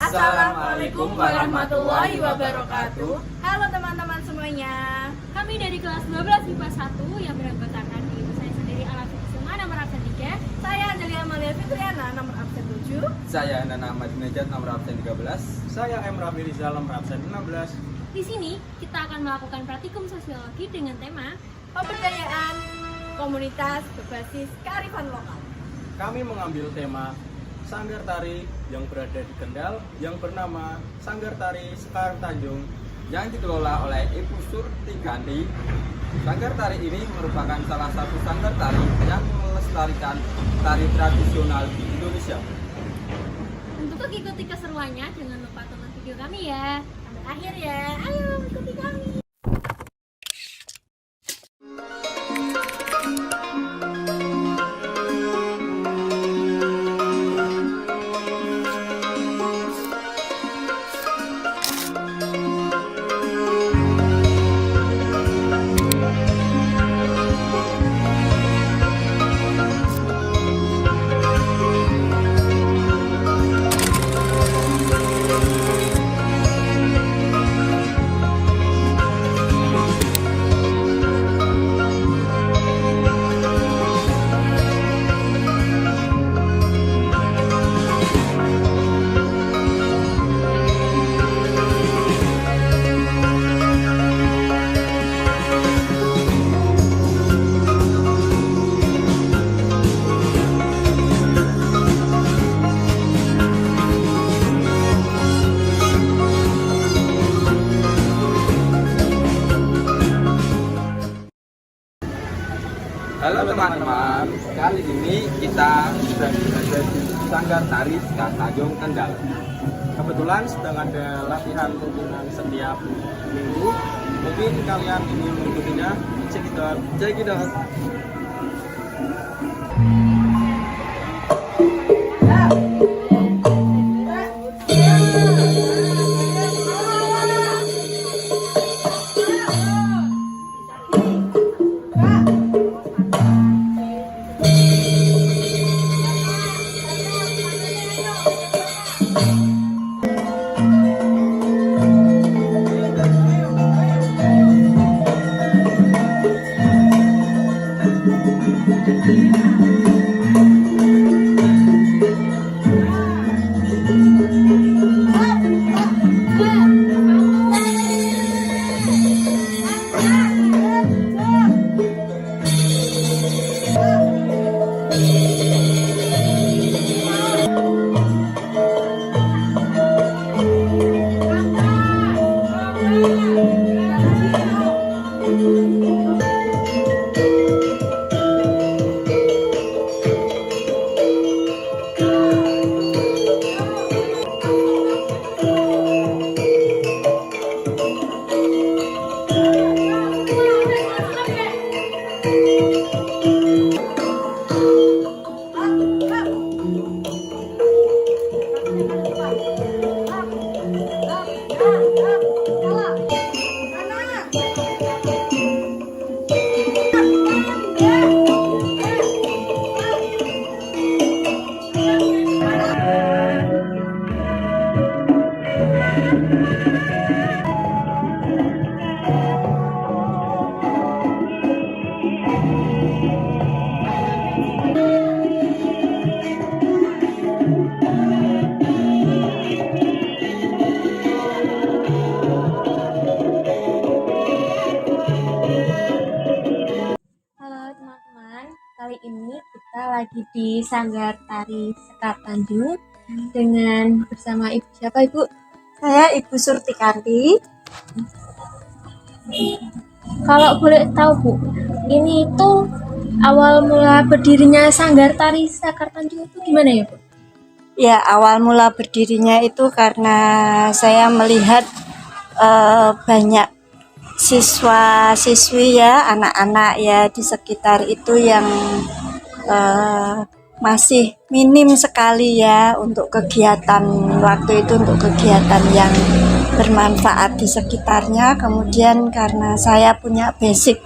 Assalamualaikum warahmatullahi wabarakatuh. Halo teman-teman semuanya. Kami dari kelas 12 IPA 1 yang beranggotakan yaitu saya sendiri Alaf Kusuma nomor absen 3. Saya Angelia Amalia Fitriana nomor absen 7. Saya Nana Ahmad Najat nomor absen 13. Saya M. Rafi Rizal nomor absen 16. Di sini kita akan melakukan praktikum sosiologi dengan tema Pemberdayaan komunitas berbasis kearifan lokal. Kami mengambil tema Sanggar Tari yang berada di Kendal yang bernama Sanggar Tari Sekar Tanjung Yang dikelola oleh Ibu Surti Ganti. Sanggar tari ini merupakan salah satu sanggar tari yang melestarikan tari tradisional di Indonesia. untuk ikuti keseruannya jangan lupa tonton video kami ya. Sampai akhir ya. Ayo ikuti kami. Halo teman-teman, kali ini kita sedang berada di Sanggar Tari Sekar Tanjung Kendal. Kebetulan sedang ada latihan rutinan setiap minggu. Mungkin kalian ingin mengikutinya. Check it out. Check it out. Halo teman-teman, kali ini kita lagi di Sanggar Tari Sekar Tanjung dengan bersama Ibu siapa Ibu? Saya Ibu Surti Ganti. Kalau boleh tahu Bu, ini tuh awal mula berdirinya Sanggar Tari Sekar Tanjung itu gimana ya Bu? Ya, awal mula berdirinya itu karena saya melihat banyak siswa-siswi ya, anak-anak ya di sekitar itu yang masih minim sekali ya untuk kegiatan waktu itu, untuk kegiatan yang bermanfaat di sekitarnya. Kemudian karena saya punya basic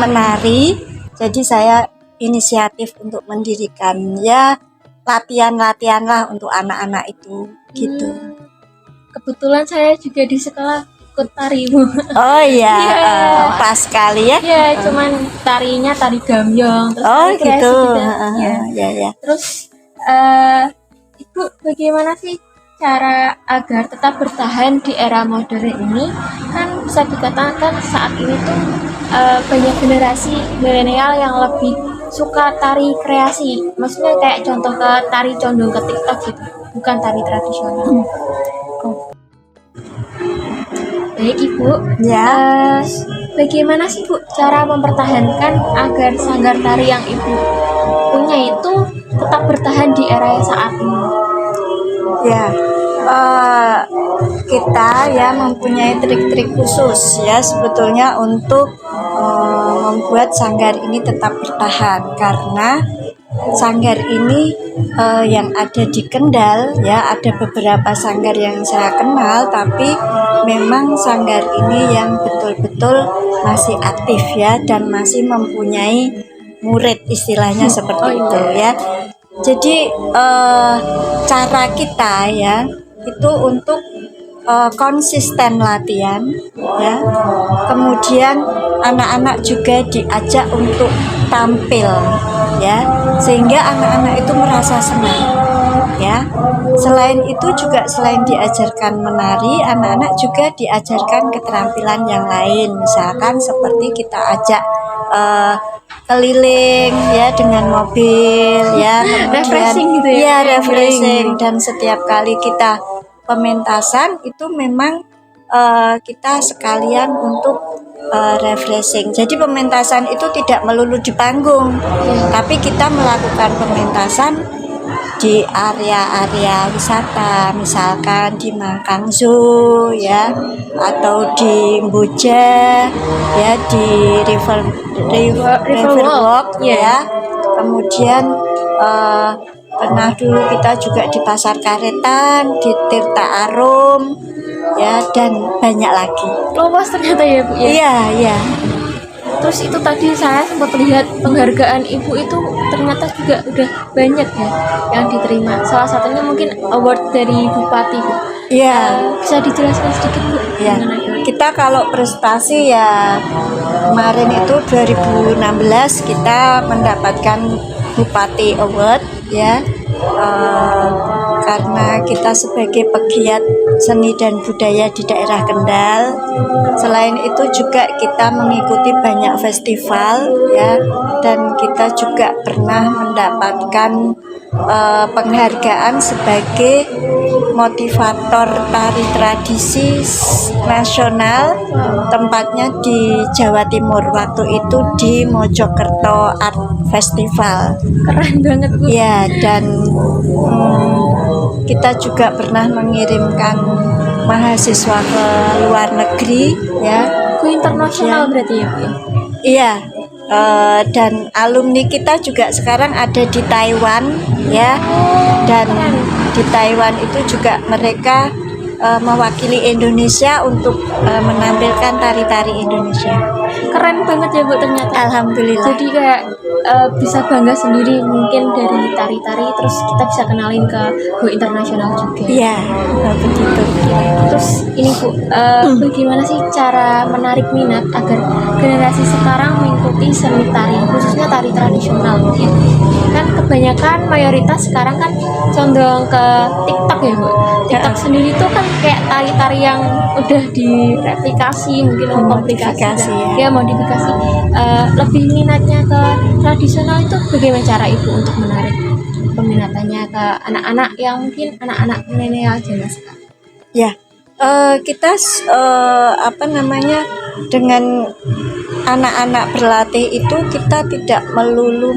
menari, jadi saya inisiatif untuk mendirikan ya latihan lah untuk anak-anak itu. gitu. Kebetulan saya juga di sekolah ikut tari, Bu. Oh iya, Iya. pas sekali ya. Ya, cuman tarinya tari gambyong, terus Oh tari kreasi gitu. juga. Ya. Ya ya. Terus Ibu, bagaimana sih cara agar tetap bertahan di era modern ini? Kan bisa dikatakan saat ini tuh banyak generasi milenial yang lebih suka tari kreasi. Maksudnya kayak contoh ke tari condong ke TikTok gitu, bukan tari tradisional. Baik Ibu, Ya. bagaimana sih Bu cara mempertahankan agar sanggar tari yang Ibu punya itu tetap bertahan di era yang saat ini? Ya, kita ya mempunyai trik-trik khusus ya sebetulnya untuk membuat sanggar ini tetap bertahan, karena sanggar ini yang ada di Kendal ya, ada beberapa sanggar yang saya kenal, tapi memang sanggar ini yang betul-betul masih aktif ya dan masih mempunyai murid, istilahnya seperti itu ya. Jadi cara kita ya itu untuk konsisten latihan ya, kemudian anak-anak juga diajak untuk tampil ya, sehingga anak-anak itu merasa senang ya. Selain itu juga, selain diajarkan menari, anak-anak juga diajarkan keterampilan yang lain, misalkan seperti kita ajak keliling ya dengan mobil ya, kemudian Refreshing gitu ya? ya refreshing, dan setiap kali kita pementasan itu memang kita sekalian untuk refreshing. Jadi pementasan itu tidak melulu di panggung, tapi kita melakukan pementasan di area-area wisata, misalkan di Mangkang Zoo ya, atau di Mboja ya, di River Walk ya. Kemudian pernah dulu kita juga di Pasar Karetan, di Tirta Arum ya, dan banyak lagi. Luas ternyata ya Bu ya. Iya, iya. Terus itu tadi saya sempat lihat penghargaan Ibu itu ternyata juga udah banyak ya yang diterima. Salah satunya mungkin award dari Bupati Bu. Iya. Bisa dijelaskan sedikit Bu Ya, mengenai kita kalau prestasi ya kemarin itu 2016 kita mendapatkan Bupati Award ya, karena kita sebagai pegiat seni dan budaya di daerah Kendal. Selain itu juga kita mengikuti banyak festival ya, dan kita juga pernah mendapatkan penghargaan sebagai motivator tari tradisi nasional, tempatnya di Jawa Timur, waktu itu di Mojokerto Art Festival. keren banget Bu. Ya, dan kita juga pernah mengirimkan mahasiswa ke luar negeri ya. Go internasional berarti ya Bu ya. Iya, dan alumni kita juga sekarang ada di Taiwan ya, dan di Taiwan itu juga mereka mewakili Indonesia untuk menampilkan tari-tari Indonesia. Keren banget ya Bu ternyata. Alhamdulillah. Jadi kayak bisa bangga sendiri mungkin dari tari-tari, terus kita bisa kenalin ke go internasional juga. Iya, begitu. Terus ini Bu, bagaimana sih cara menarik minat agar generasi sekarang mengikuti seni tari, khususnya tari tradisional mungkin? Kan kebanyakan mayoritas sekarang kan condong ke TikTok ya Bu. TikTok sendiri tuh kan kayak tari-tari yang udah direplikasi, mungkin modifikasi ya, modifikasi. Lebih minatnya ke tradisional itu bagaimana cara Ibu untuk menarik peminatannya ke anak-anak yang mungkin anak-anak milenial zaman sekarang? Ya, kita dengan anak-anak berlatih itu kita tidak melulu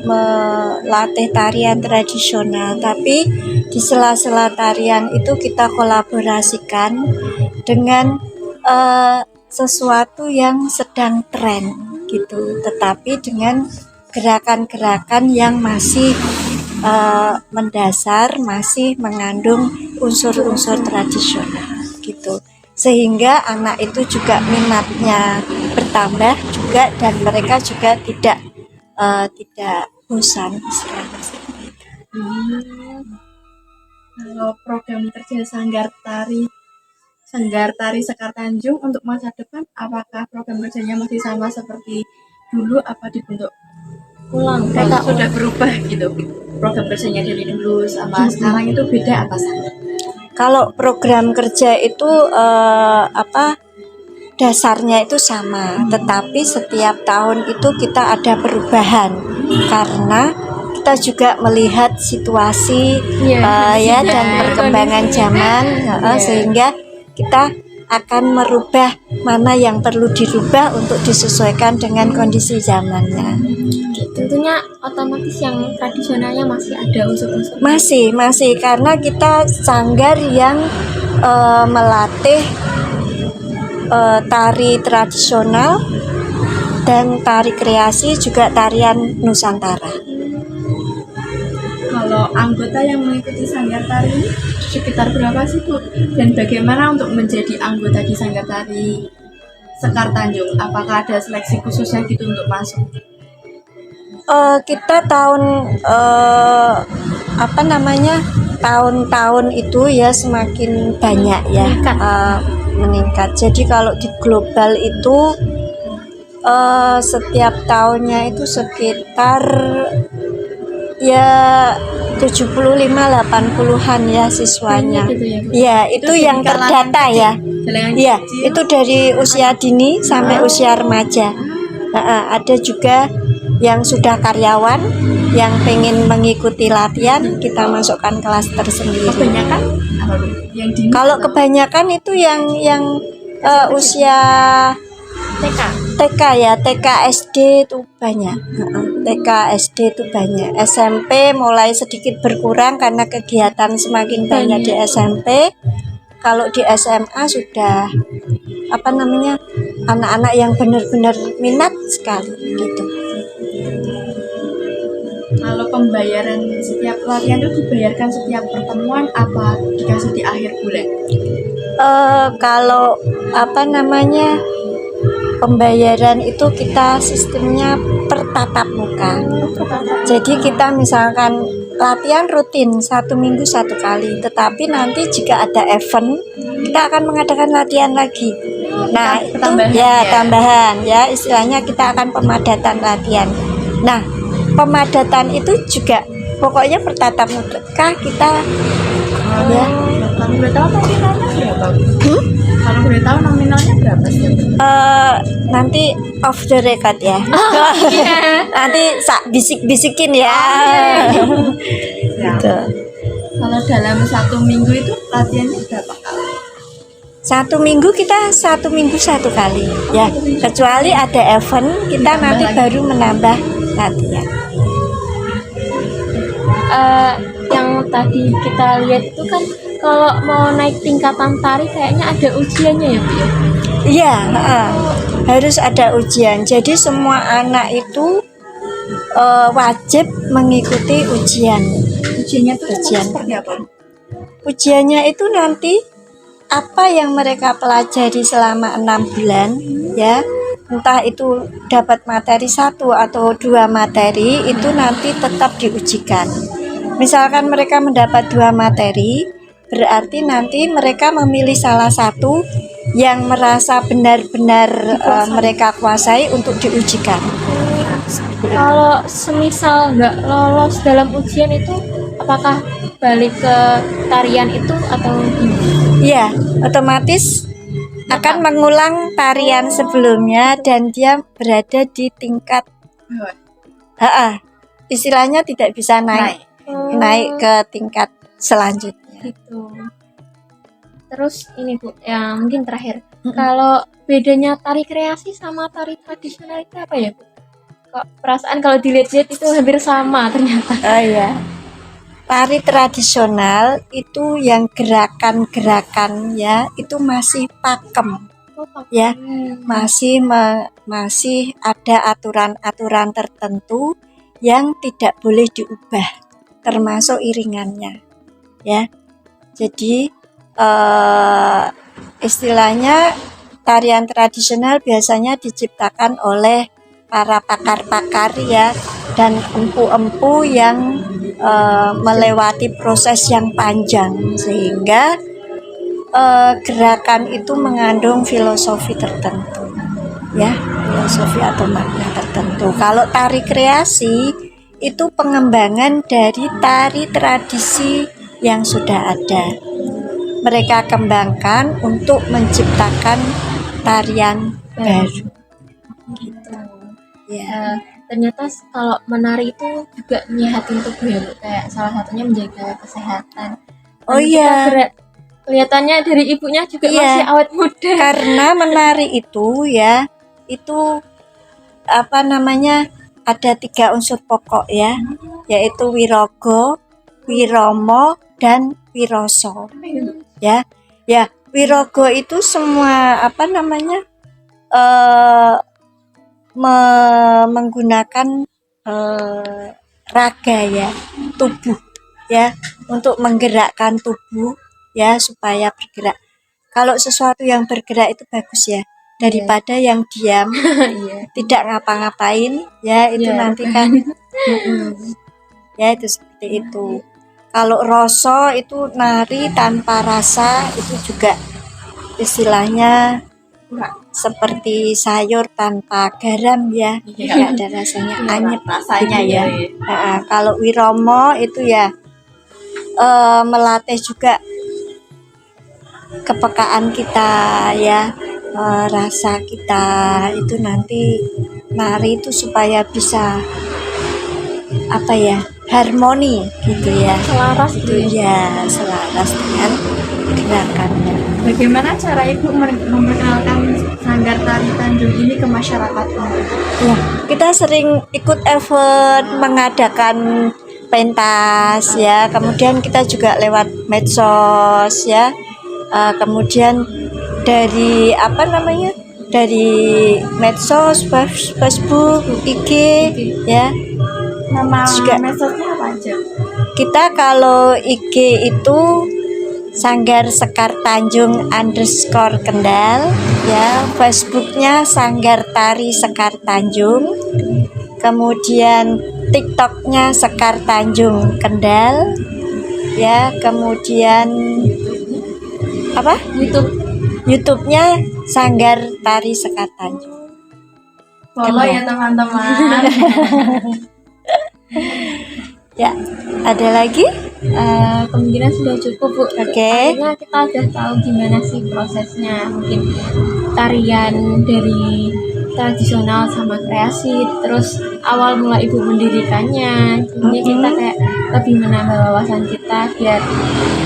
melatih tarian tradisional, tapi di sela-sela tarian itu kita kolaborasikan dengan sesuatu yang sedang tren gitu, tetapi dengan gerakan-gerakan yang masih mendasar, masih mengandung unsur-unsur tradisional gitu, sehingga anak itu juga minatnya bertambah juga, dan mereka juga tidak bosan istilahnya. Kalau program kerja Sanggar Tari Sekar Tanjung untuk masa depan, apakah program kerjanya masih sama seperti dulu, apa dibentuk Ulang kayak PKU. sudah berubah gitu? Program kerjanya dari dulu sama sekarang itu beda apa sama? Kalau program kerja itu dasarnya itu sama, tetapi setiap tahun itu kita ada perubahan karena kita juga melihat situasi Iya, dan perkembangan kondisinya. zaman, sehingga kita akan merubah mana yang perlu dirubah untuk disesuaikan dengan kondisi zamannya. Tentunya otomatis yang tradisionalnya masih ada unsur-unsur. Masih karena kita sanggar yang melatih tari tradisional dan tari kreasi, juga tarian Nusantara. Kalau anggota yang mengikuti Sanggar Tari ini sekitar berapa sih Bu? Dan bagaimana untuk menjadi anggota di Sanggar Tari Sekar Tanjung? Apakah ada seleksi khususnya gitu untuk masuk? Kita tahun-tahun itu ya semakin banyak ya meningkat. Jadi kalau di global itu setiap tahunnya itu sekitar ya 75-80-an ya siswanya. Gitu ya, Bu? Ya, itu yang terdata ya. Iya, itu dari usia dini sampai usia remaja. Ada juga yang sudah karyawan yang pengen mengikuti latihan, kita masukkan kelas tersendiri. Kebanyakan apa Bu? Yang dini? Kalau kebanyakan itu yang usia TK ya, TK SD itu banyak. TK SD itu banyak. SMP mulai sedikit berkurang karena kegiatan semakin banyak di SMP. Kalau di SMA sudah anak-anak yang benar-benar minat sekali gitu. Kalau pembayaran setiap latihan itu dibayarkan setiap pertemuan apa dikasih di akhir bulan? Kalau pembayaran itu kita sistemnya per tatap muka. Jadi kita misalkan latihan rutin 1 minggu 1 kali, tetapi nanti jika ada event kita akan mengadakan latihan lagi. Nah itu tambahan ya, istilahnya kita akan pemadatan latihan. Nah pemadatan itu juga pokoknya per tatap muka kita ya. Kalau boleh tahu nominalnya berapa? Kalau boleh tahu nominalnya berapa sih? Nanti off the record ya. Nanti bisik-bisikin ya. Gitu. Kalau dalam 1 minggu itu latihannya berapa kali? 1 minggu kita 1 minggu 1 kali ya. Kecuali ada event kita nanti baru menambah latihan. Yang tadi kita lihat itu kan kalau mau naik tingkatan tari kayaknya ada ujiannya ya Bu ya? Iya, harus ada ujian. Jadi semua anak itu wajib mengikuti ujian. Ujiannya tuh seperti apa? Ujiannya itu nanti apa yang mereka pelajari selama 6 bulan ya, entah itu dapat materi 1 atau 2 materi, itu nanti tetap diujikan. Misalkan mereka mendapat 2 materi, berarti nanti mereka memilih salah satu yang merasa benar-benar mereka kuasai untuk diujikan. Kalau semisal nggak lolos dalam ujian itu, apakah balik ke tarian itu atau gimana? Iya, otomatis akan mengulang tarian sebelumnya dan dia berada di tingkat istilahnya tidak bisa naik ke tingkat selanjutnya. Gitu. Terus ini Bu, yang mungkin terakhir, kalau bedanya tari kreasi sama tari tradisional itu apa ya Bu? Kok perasaan kalau dilihat-lihat itu hampir sama ternyata. Oh iya. Tari tradisional itu yang gerakan-gerakan ya itu masih pakem ya, masih ada aturan-aturan tertentu yang tidak boleh diubah, termasuk iringannya ya. Jadi istilahnya tarian tradisional biasanya diciptakan oleh para pakar-pakar ya, dan empu-empu yang melewati proses yang panjang, sehingga gerakan itu mengandung filosofi tertentu, ya, filosofi atau makna tertentu. Kalau tari kreasi itu pengembangan dari tari tradisi yang sudah ada. Mereka kembangkan untuk menciptakan tarian baru. Gitu. Ya. Ternyata kalau menari itu juga nyehatin tubuh ya Bu, kayak salah satunya menjaga kesehatan. Oh Dan iya. kita kelihatannya dari ibunya juga Iya. masih awet muda. Karena menari itu ya, itu apa namanya, ada 3 unsur pokok ya, yaitu wirogo, wiromo, dan wiroso. Ya, wirogo itu semua apa namanya, menggunakan raga ya, tubuh ya, untuk menggerakkan tubuh ya supaya bergerak. Kalau sesuatu yang bergerak itu bagus ya, daripada yang diam tidak ngapa-ngapain ya, itu nanti kan ya, itu seperti itu. Kalau roso itu nari tanpa rasa, itu juga istilahnya seperti sayur tanpa garam ya, tidak ada rasanya, anyep rasanya gitu ya. Nah, kalau wiromo itu ya melatih juga kepekaan kita ya, rasa kita itu nanti nari itu supaya bisa apa ya, harmoni gitu ya, Selaras gitu itu ya, selaras dengan gerakannya. Bagaimana cara Ibu memperkenalkan Sanggar Tari Tanjung ini ke masyarakat umum? Ya, kita sering ikut event mengadakan pentas ya, kemudian kita juga lewat medsos ya, kemudian dari apa namanya, dari medsos, Facebook, IG ya. Nama Juga. medsosnya apa aja? Kita kalau IG itu Sanggar Sekar Tanjung _Kendal ya, Facebooknya Sanggar Tari Sekar Tanjung, kemudian TikToknya Sekar Tanjung Kendal ya, kemudian apa, YouTube-nya Sanggar Tari Sekar Tanjung. Follow ya teman-teman. Ya, ada lagi? Kemungkinan sudah cukup Bu. Oke. Akhirnya kita udah tahu gimana sih prosesnya, mungkin tarian dari tradisional sama kreasi, terus awal mula Ibu mendirikannya. Jadi kita kayak lebih menambah wawasan kita biar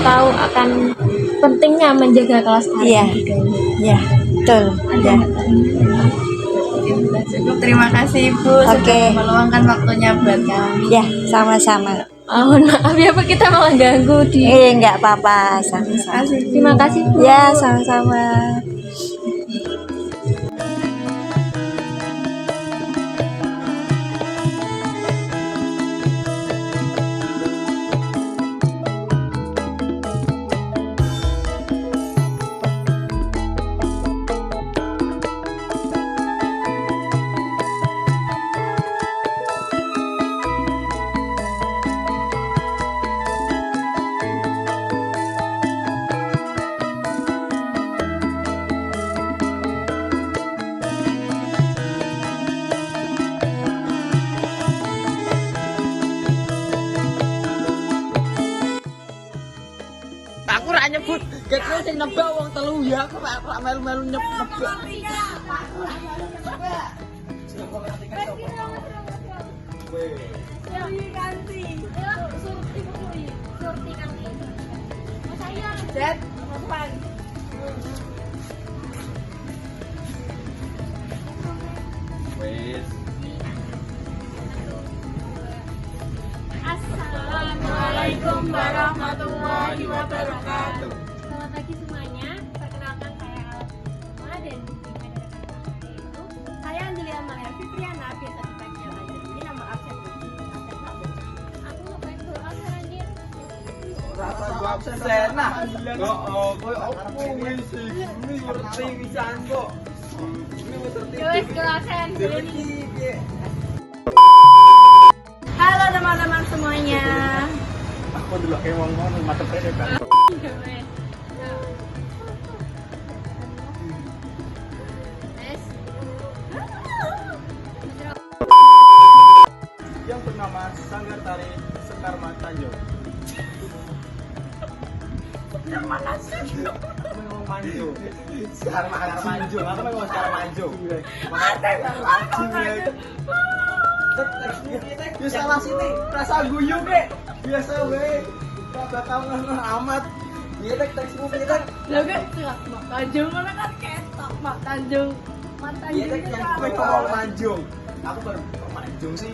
tahu akan pentingnya menjaga kelestarian budaya. Ya, betul. Ya. Sudah cukup. Terima kasih Ibu Oke. sudah meluangkan waktunya buat kami. Ya, sama-sama. Mohon maaf ya Pak, kita malah ganggu di. Enggak apa-apa, sama-sama. Terima kasih Bu. Ya, sama-sama. Aku rak nyebut, kekne sing nebak wong telu ya, aku rak melu-melu nebak. Wes. Assalamualaikum warahmatullahi wabarakatuh. Selamat pagi semuanya. Perkenalkan saya Alma dan di media itu saya Angelia Malia Fitriana, biasa dipanggil Anjel. Ini nama absen. Aku ngapain doa anjir? Rasa gua absen senah. Kok koyo opo wis iki ngerti wisan kok. Ini wis tertib. Wes doa absen. Iki piye? Halo teman-teman semuanya. Aku dulu kayak ngomong mata predator. Yang bernama Sanggar Tari Sekar Tanjung. Yang mana sih? Memang manjung. Sekar manjung. Aku memang sekar manjung. Ya salah sini. Rasa guyu ke. Biasa we. Gak bakal ngeh amat. Iya teksmu kita. Lo kan Mak Tanjung mana kan ketok Mak Tanjung. Mak Iya Tanjung itu yang apa? gue ngomong manjung. Aku baru manjung sih.